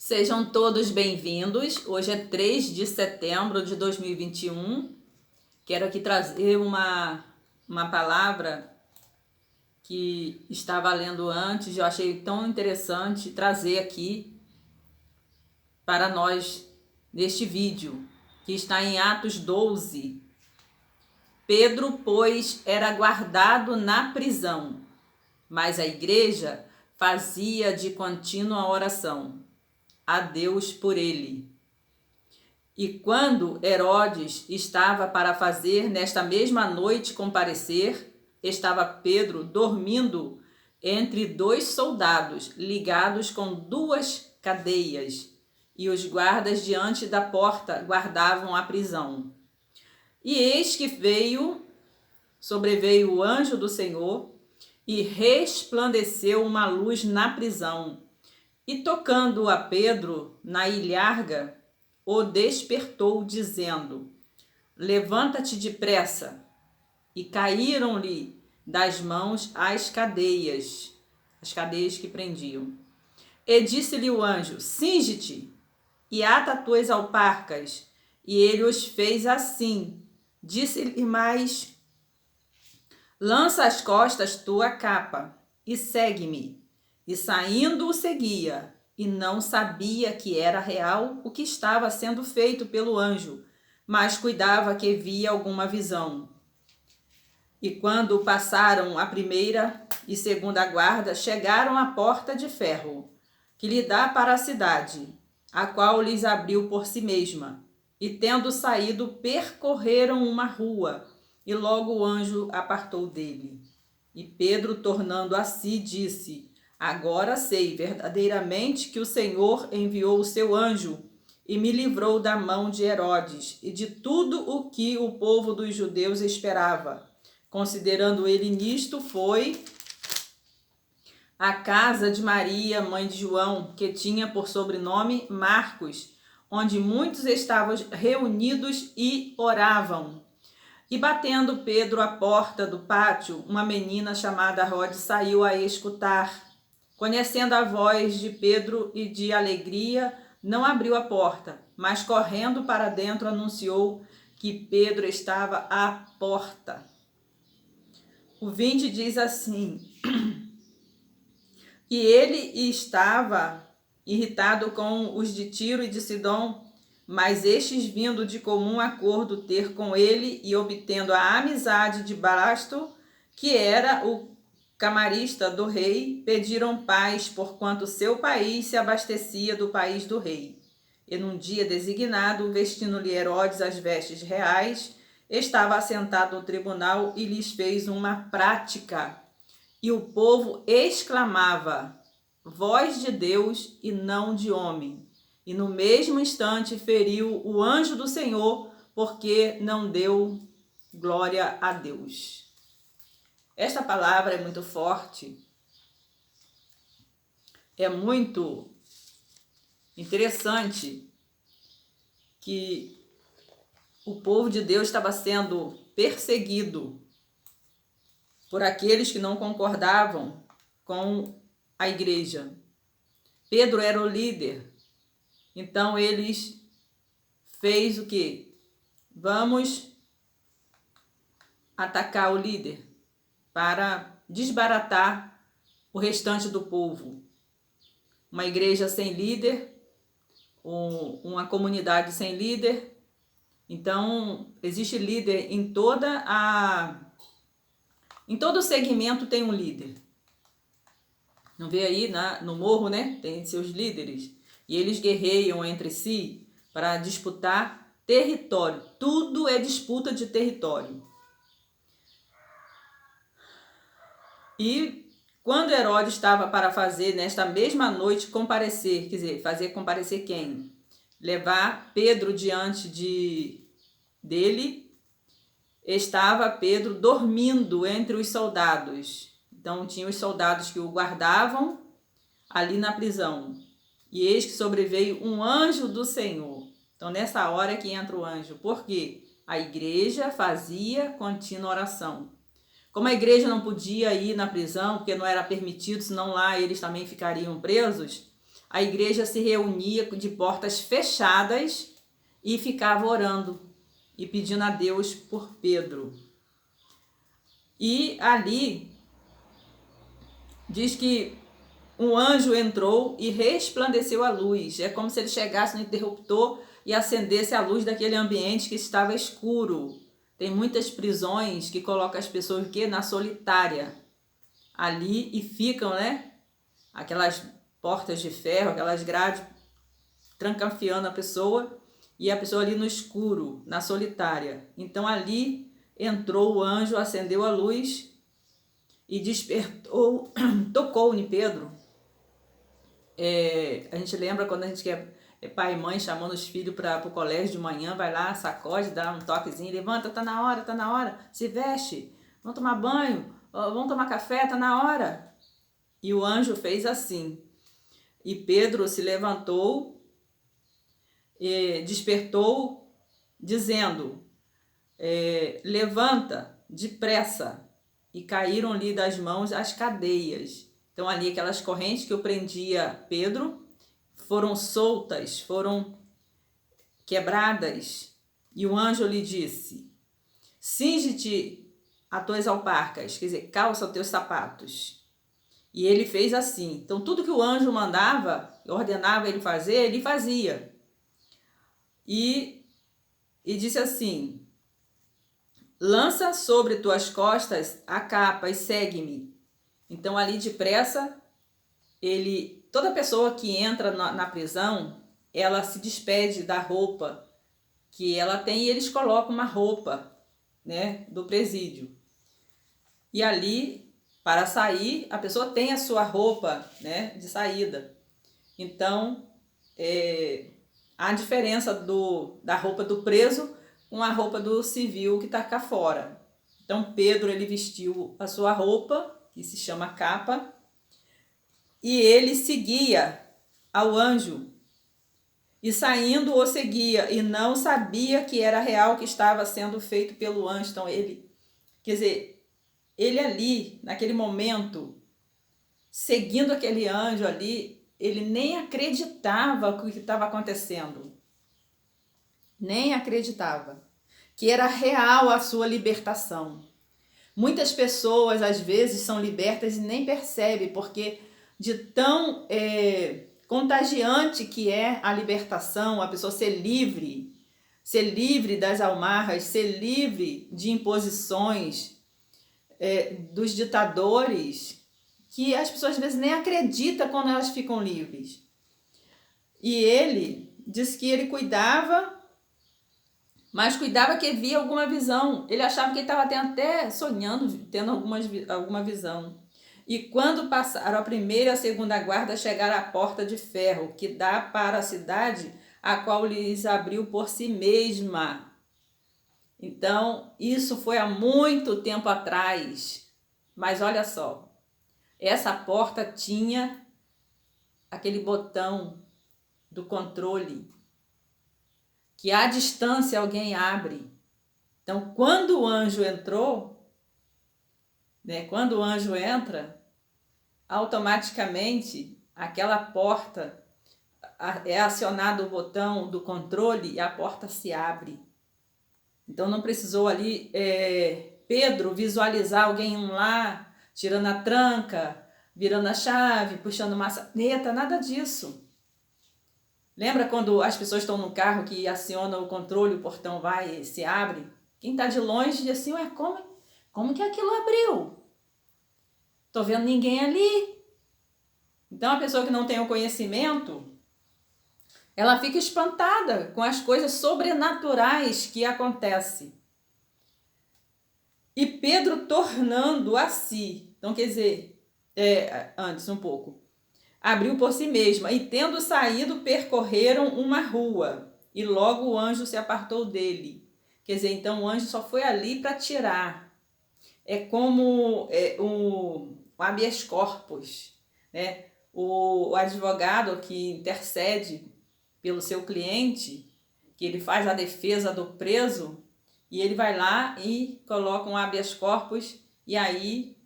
Sejam todos bem-vindos. Hoje é 3 de setembro de 2021. Quero aqui trazer uma palavra que estava lendo antes, eu achei tão interessante trazer aqui para nós neste vídeo, que está em Atos 12. Pedro, pois, era guardado na prisão, mas a igreja fazia de contínua oração a Deus por ele. E quando Herodes estava para fazer nesta mesma noite comparecer, estava Pedro dormindo entre dois soldados ligados com duas cadeias, e os guardas diante da porta guardavam a prisão. E eis que sobreveio o anjo do Senhor, e resplandeceu uma luz na prisão. E tocando a Pedro na ilharga, o despertou, dizendo: Levanta-te depressa. E caíram-lhe das mãos as cadeias que prendiam. E disse-lhe o anjo: Cinge-te e ata tuas alparcas. E ele os fez assim. Disse-lhe mais: Lança às costas tua capa e segue-me. E saindo o seguia, e não sabia que era real o que estava sendo feito pelo anjo, mas cuidava que via alguma visão. E quando passaram a primeira e segunda guarda, chegaram à porta de ferro, que lhe dá para a cidade, a qual lhes abriu por si mesma. E tendo saído, percorreram uma rua, e logo o anjo apartou dele. E Pedro, tornando a si, disse: Agora sei verdadeiramente que o Senhor enviou o seu anjo e me livrou da mão de Herodes e de tudo o que o povo dos judeus esperava. Considerando ele nisto, foi à casa de Maria, mãe de João, que tinha por sobrenome Marcos, onde muitos estavam reunidos e oravam. E batendo Pedro à porta do pátio, uma menina chamada Rode saiu a escutar. Conhecendo a voz de Pedro e de alegria, não abriu a porta, mas correndo para dentro anunciou que Pedro estava à porta. O 20 diz assim: E ele estava irritado com os de Tiro e de Sidom, mas estes, vindo de comum acordo ter com ele e obtendo a amizade de Blasto, que era o camarista do rei, pediram paz, porquanto seu país se abastecia do país do rei. E num dia designado, vestindo-lhe Herodes as vestes reais, estava assentado no tribunal e lhes fez uma prática. E o povo exclamava: Voz de Deus e não de homem. E no mesmo instante feriu o anjo do Senhor, porque não deu glória a Deus. Esta palavra é muito forte, é muito interessante que o povo de Deus estava sendo perseguido por aqueles que não concordavam com a igreja. Pedro era o líder, então eles fez o quê? Vamos atacar o líder para desbaratar o restante do povo. Uma igreja sem líder, uma comunidade sem líder. Então, existe líder em todo segmento tem um líder. Não vê aí no morro, né? Tem seus líderes. E eles guerreiam entre si para disputar território. Tudo é disputa de território. E quando Herodes estava para fazer nesta mesma noite comparecer, quer dizer, fazer comparecer quem? Levar Pedro diante dele, estava Pedro dormindo entre os soldados. Então tinha os soldados que o guardavam ali na prisão. E eis que sobreveio um anjo do Senhor. Então nessa hora é que entra o anjo. Por quê? A igreja fazia contínua oração. Como a igreja não podia ir na prisão, porque não era permitido, senão lá eles também ficariam presos, a igreja se reunia de portas fechadas e ficava orando e pedindo a Deus por Pedro. E ali diz que um anjo entrou e resplandeceu a luz. É como se ele chegasse no interruptor e acendesse a luz daquele ambiente que estava escuro. Tem muitas prisões que colocam as pessoas na solitária ali e ficam, né? Aquelas portas de ferro, aquelas grades trancafiando a pessoa e a pessoa ali no escuro, na solitária. Então ali entrou o anjo, acendeu a luz e despertou, tocou em Pedro. A gente lembra quando a gente quer pai e mãe chamando os filhos para o colégio de manhã, vai lá, sacode, dá um toquezinho, levanta, tá na hora, se veste, vamos tomar banho, vamos tomar café, tá na hora. E o anjo fez assim. E Pedro se levantou e despertou, dizendo, levanta depressa. E caíram-lhe das mãos as cadeias. Então ali aquelas correntes que eu prendia Pedro foram soltas, foram quebradas. E o anjo lhe disse, cinge-te as tuas alparcas, quer dizer, calça os teus sapatos. E ele fez assim. Então tudo que o anjo mandava, ordenava ele fazer, ele fazia. E disse assim, lança sobre tuas costas a capa e segue-me. Então ali depressa, toda pessoa que entra na prisão, ela se despede da roupa que ela tem e eles colocam uma roupa, né, do presídio. E ali, para sair, a pessoa tem a sua roupa, né, de saída. Então, há a diferença da roupa do preso com a roupa do civil que está cá fora. Então, Pedro, ele vestiu a sua roupa, que se chama capa, e ele seguia ao anjo. E saindo o seguia, e não sabia que era real o que estava sendo feito pelo anjo. Então, ele ali, naquele momento, seguindo aquele anjo ali, ele nem acreditava o que estava acontecendo. Nem acreditava que era real a sua libertação. Muitas pessoas, às vezes, são libertas e nem percebem, porque de tão contagiante que é a libertação, a pessoa ser livre das almarras, ser livre de imposições dos ditadores, que as pessoas às vezes nem acreditam quando elas ficam livres. E ele disse que ele cuidava, mas cuidava que via alguma visão. Ele achava que ele estava até sonhando, tendo alguma visão. E quando passaram a primeira e a segunda guarda, chegaram à porta de ferro, que dá para a cidade, a qual lhes abriu por si mesma. Então, isso foi há muito tempo atrás. Mas olha só, essa porta tinha aquele botão do controle, que à distância alguém abre. Então, quando o anjo entrou, né, quando o anjo entra, automaticamente aquela porta, é acionado o botão do controle e a porta se abre. Então não precisou ali Pedro visualizar alguém lá, tirando a tranca, virando a chave, puxando uma maçaneta, nada disso. Lembra quando as pessoas estão no carro que aciona o controle, o portão vai e se abre? Quem está de longe diz assim, ué, como que aquilo abriu? Estou vendo ninguém ali. Então a pessoa que não tem o conhecimento, ela fica espantada com as coisas sobrenaturais que acontecem. E Pedro tornando a si, então quer dizer, antes um pouco, abriu por si mesma, e tendo saído, percorreram uma rua, e logo o anjo se apartou dele. Quer dizer, então o anjo só foi ali para tirar. É como um habeas corpus, né? O advogado que intercede pelo seu cliente, que ele faz a defesa do preso, e ele vai lá e coloca um habeas corpus, e aí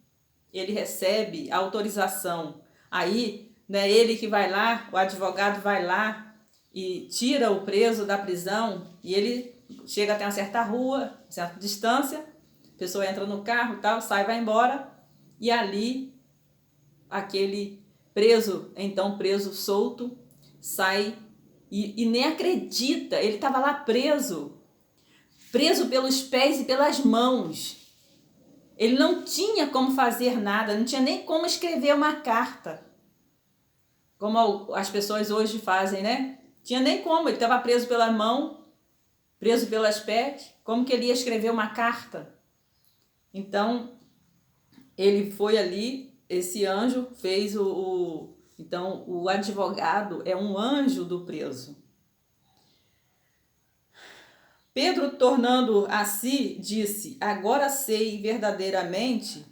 ele recebe a autorização. Aí né? Ele que vai lá, o advogado vai lá e tira o preso da prisão, e ele chega até uma certa rua, certa distância, a pessoa entra no carro, tal, sai, vai embora, e ali aquele preso, então preso solto, sai e nem acredita, ele estava lá preso pelos pés e pelas mãos. Ele não tinha como fazer nada, não tinha nem como escrever uma carta, como as pessoas hoje fazem, né? Tinha nem como, ele estava preso pela mão, preso pelas pés, como que ele ia escrever uma carta? Então, ele foi ali, esse anjo fez então, o advogado é um anjo do preso. Pedro, tornando a si, disse: agora sei verdadeiramente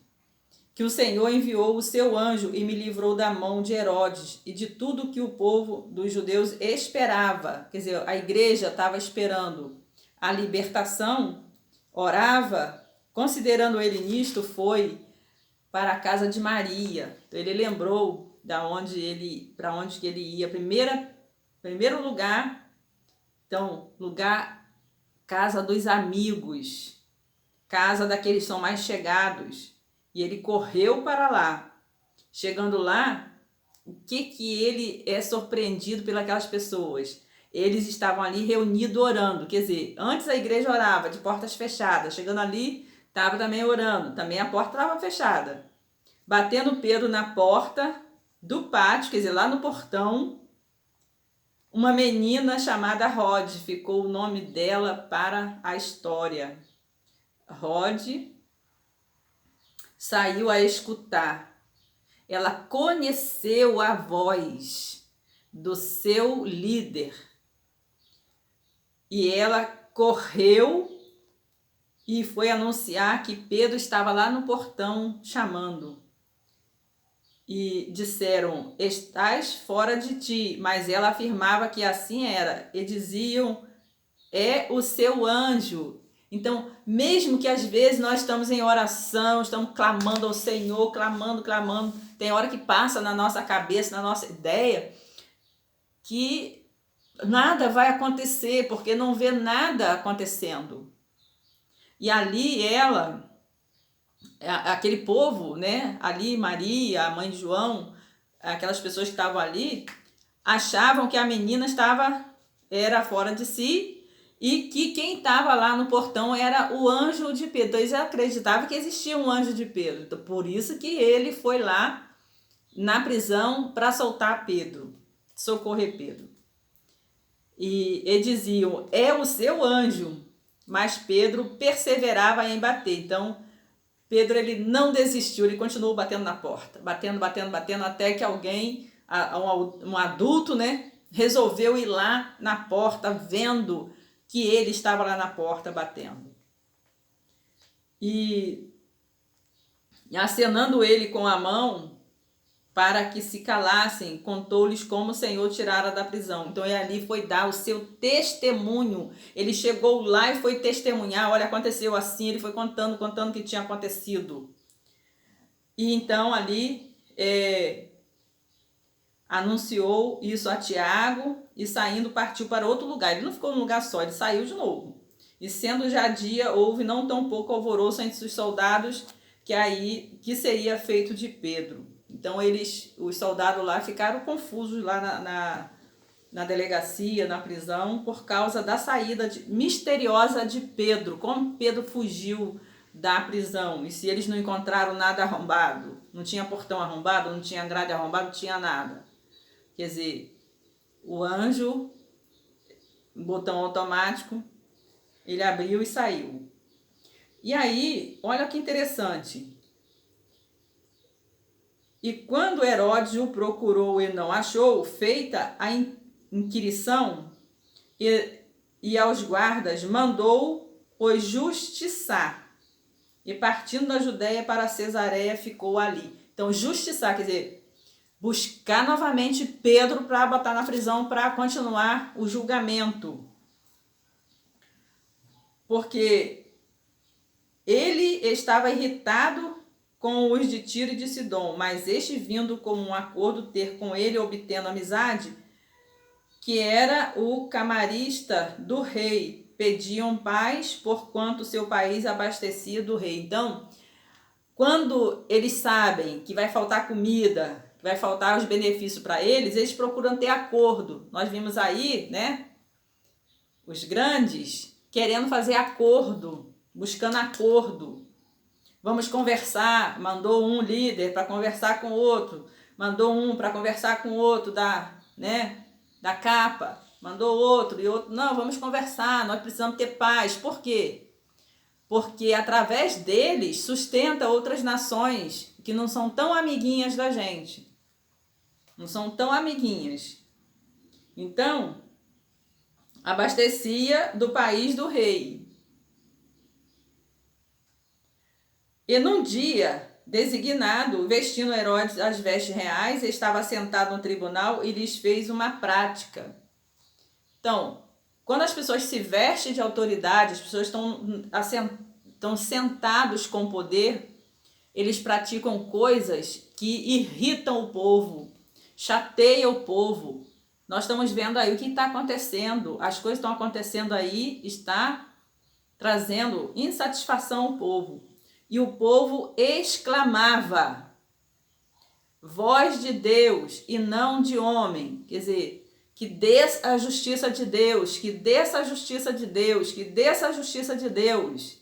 que o Senhor enviou o seu anjo e me livrou da mão de Herodes e de tudo que o povo dos judeus esperava. Quer dizer, a igreja estava esperando a libertação, orava, considerando ele nisto, foi para a casa de Maria. Então, ele lembrou para onde que ele ia. Primeiro lugar, então, casa dos amigos, casa daqueles que são mais chegados. E ele correu para lá. Chegando lá, o que ele é surpreendido pelas pessoas? Eles estavam ali reunidos orando. Quer dizer, antes a igreja orava de portas fechadas. Chegando ali, estava também orando. Também a porta estava fechada. Batendo Pedro na porta do pátio, quer dizer, lá no portão, uma menina chamada Rod, ficou o nome dela para a história. Rod saiu a escutar. Ela conheceu a voz do seu líder. E ela correu e foi anunciar que Pedro estava lá no portão chamando. E disseram: estás fora de ti. Mas ela afirmava que assim era. E diziam: é o seu anjo. Então, mesmo que às vezes nós estamos em oração, estamos clamando ao Senhor, clamando, tem hora que passa na nossa cabeça, na nossa ideia, que nada vai acontecer, porque não vê nada acontecendo. E ali aquele povo, né? Ali Maria, a mãe de João, aquelas pessoas que estavam ali, achavam que a menina era fora de si e que quem estava lá no portão era o anjo de Pedro. Então eles acreditavam que existia um anjo de Pedro. Então, por isso que ele foi lá na prisão para soltar Pedro, socorrer Pedro. E eles diziam: é o seu anjo. Mas Pedro perseverava em bater. Então Pedro, ele não desistiu, ele continuou batendo na porta, batendo, até que alguém, um adulto, né, resolveu ir lá na porta, vendo que ele estava lá na porta batendo. E acenando ele com a mão para que se calassem, contou-lhes como o Senhor tirara da prisão. Então ele ali foi dar o seu testemunho. Ele chegou lá e foi testemunhar: olha, aconteceu assim. Ele foi contando o que tinha acontecido. E então ali anunciou isso a Tiago e saindo partiu para outro lugar. Ele não ficou num lugar só, ele saiu de novo. E sendo já dia, houve não tão pouco alvoroço entre os soldados que seria feito de Pedro. Então os soldados lá ficaram confusos lá na delegacia, na prisão, por causa da saída misteriosa de Pedro. Como Pedro fugiu da prisão? E se eles não encontraram nada arrombado? Não tinha portão arrombado, não tinha grade arrombada, não tinha nada. Quer dizer, o anjo, botão automático, ele abriu e saiu. E aí, olha que interessante. E quando Herodes o procurou e não achou, feita a inquirição e aos guardas, mandou-os justiçar. E partindo da Judéia para Cesareia, ficou ali. Então, justiçar, quer dizer, buscar novamente Pedro para botar na prisão para continuar o julgamento. Porque ele estava irritado com os de Tiro e de Sidom, mas este vindo como um acordo ter com ele, obtendo amizade, que era o camarista do rei, pediam paz, porquanto seu país abastecia do rei. Então, quando eles sabem que vai faltar comida, que vai faltar os benefícios para eles procuram ter acordo. Nós vimos aí, né, os grandes querendo fazer acordo, buscando acordo. Vamos conversar, mandou um líder para conversar com o outro, mandou um para conversar com o outro da capa, mandou outro e outro. Não, vamos conversar, nós precisamos ter paz. Por quê? Porque através deles sustenta outras nações que não são tão amiguinhas da gente. Não são tão amiguinhas. Então, abastecia do país do rei. E num dia designado, vestindo Herodes as vestes reais, estava sentado no tribunal e lhes fez uma prática. Então, quando as pessoas se vestem de autoridade, as pessoas estão sentados com poder, eles praticam coisas que irritam o povo, chateiam o povo. Nós estamos vendo aí o que está acontecendo. As coisas estão acontecendo aí, está trazendo insatisfação ao povo. E o povo exclamava: voz de Deus e não de homem. Quer dizer, que desça a justiça de Deus, que desça a justiça de Deus, que desça a justiça de Deus.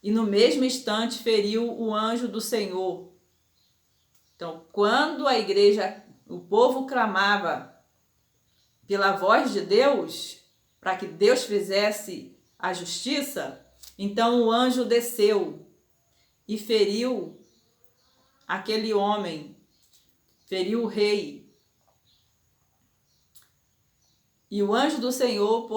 E no mesmo instante feriu o anjo do Senhor. Então, quando a igreja, o povo clamava pela voz de Deus, para que Deus fizesse a justiça, então o anjo desceu e feriu aquele homem, feriu o rei. E o anjo do Senhor,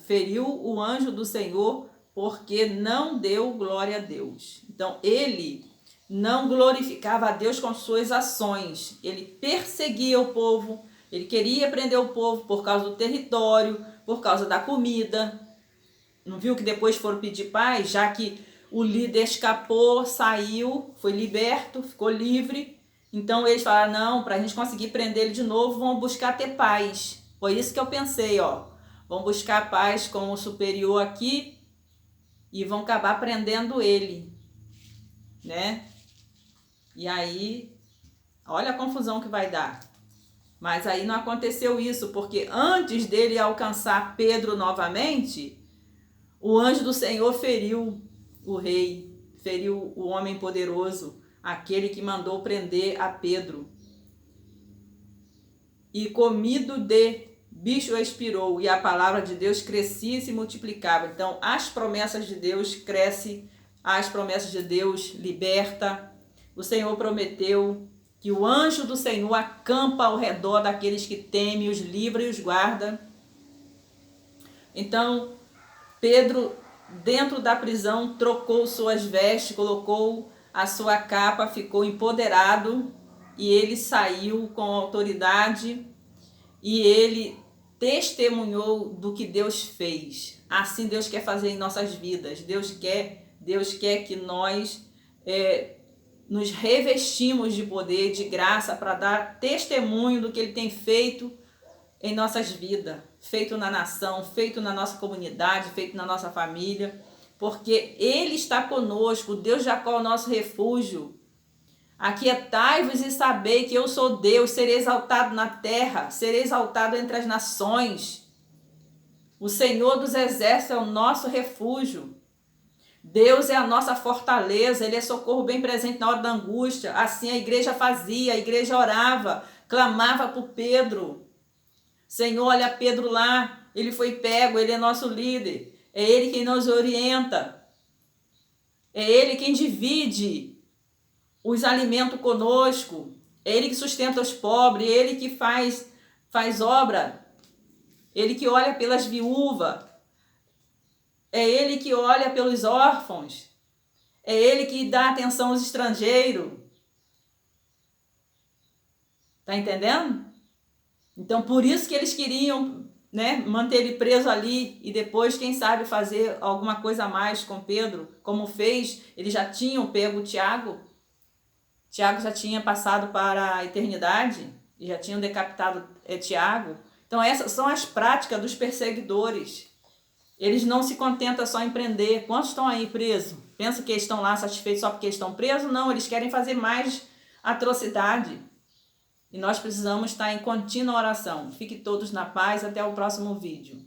feriu o anjo do Senhor, porque não deu glória a Deus. Então, ele não glorificava a Deus com suas ações. Ele perseguia o povo, ele queria prender o povo por causa do território, por causa da comida. Não viu que depois foram pedir paz, já que o líder escapou, saiu, foi liberto, ficou livre. Então eles falaram, não, para a gente conseguir prender ele de novo, vamos buscar ter paz. Foi isso que eu pensei, vamos buscar paz com o superior aqui e vão acabar prendendo ele, né? E aí, olha a confusão que vai dar. Mas aí não aconteceu isso, porque antes dele alcançar Pedro novamente, o anjo do Senhor feriu o rei, feriu o homem poderoso, aquele que mandou prender a Pedro. E comido de bicho expirou, e a palavra de Deus crescia e se multiplicava. Então, as promessas de Deus crescem, as promessas de Deus liberta. O Senhor prometeu que o anjo do Senhor acampa ao redor daqueles que temem, os livra e os guarda. Então, Pedro, dentro da prisão, trocou suas vestes, colocou a sua capa, ficou empoderado e ele saiu com autoridade e ele testemunhou do que Deus fez. Assim Deus quer fazer em nossas vidas. Deus quer que nós nos revestimos de poder, de graça, para dar testemunho do que Ele tem feito em nossas vidas, feito na nação, feito na nossa comunidade, feito na nossa família, porque Ele está conosco, Deus Jacó é o nosso refúgio. Aquietai-vos e sabei que eu sou Deus, serei exaltado na terra, serei exaltado entre as nações. O Senhor dos exércitos é o nosso refúgio. Deus é a nossa fortaleza, Ele é socorro bem presente na hora da angústia. Assim a igreja fazia, a igreja orava, clamava por Pedro. Senhor, olha Pedro lá, ele foi pego, ele é nosso líder. É ele quem nos orienta. É ele quem divide os alimentos conosco. É ele que sustenta os pobres, é ele que faz obra. Ele que olha pelas viúvas. É ele que olha pelos órfãos. É ele que dá atenção aos estrangeiros. Tá entendendo? Então, por isso que eles queriam né, manter ele preso ali e depois, quem sabe, fazer alguma coisa a mais com Pedro, como fez. Eles já tinham pego Tiago. Tiago já tinha passado para a eternidade e já tinham decapitado Tiago. Então essas são as práticas dos perseguidores. Eles não se contentam só em prender. Quantos estão aí presos? Pensa que eles estão lá satisfeitos só porque estão presos? Não, eles querem fazer mais atrocidade. E nós precisamos estar em contínua oração. Fiquem todos na paz. Até o próximo vídeo.